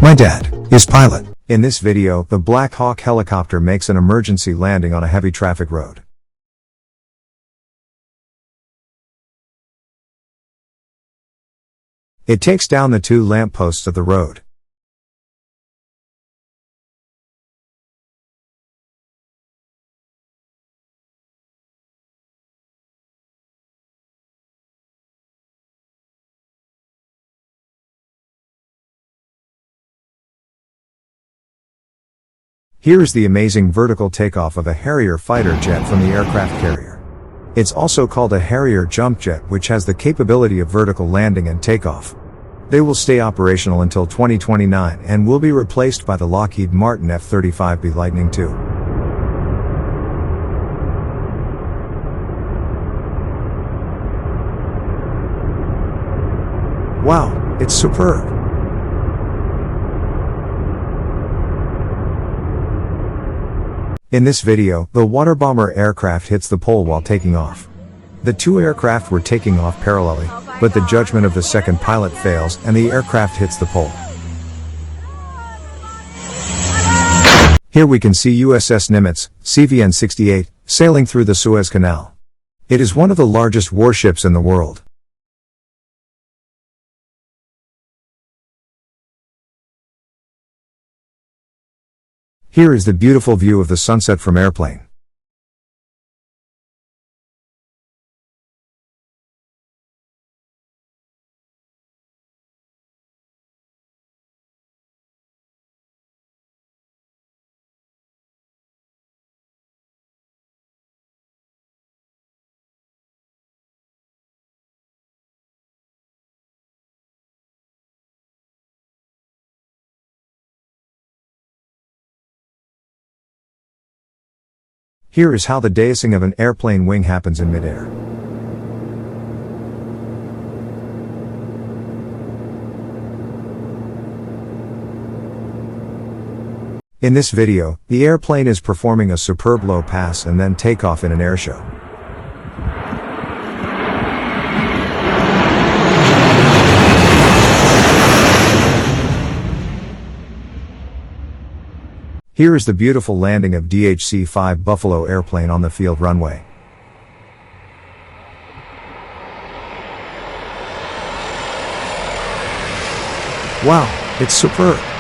My dad is pilot. In this video, the Black Hawk helicopter makes an emergency landing on a heavy traffic road. It takes down the two lampposts of the road. Here is the amazing vertical takeoff of a Harrier fighter jet from the aircraft carrier. It's also called a Harrier jump jet, which has the capability of vertical landing and takeoff. They will stay operational until 2029 and will be replaced by the Lockheed Martin F-35B Lightning II. Wow, it's superb! In this video, the water bomber aircraft hits the pole while taking off. The two aircraft were taking off parallelly, but the judgment of the second pilot fails and the aircraft hits the pole. Here we can see USS Nimitz, CVN-68, sailing through the Suez Canal. It is one of the largest warships in the world. Here is the beautiful view of the sunset from airplane. Here is how the deicing of an airplane wing happens in midair. In this video, the airplane is performing a superb low pass and then takeoff in an airshow. Here is the beautiful landing of DHC-5 Buffalo airplane on the field runway. Wow, it's superb!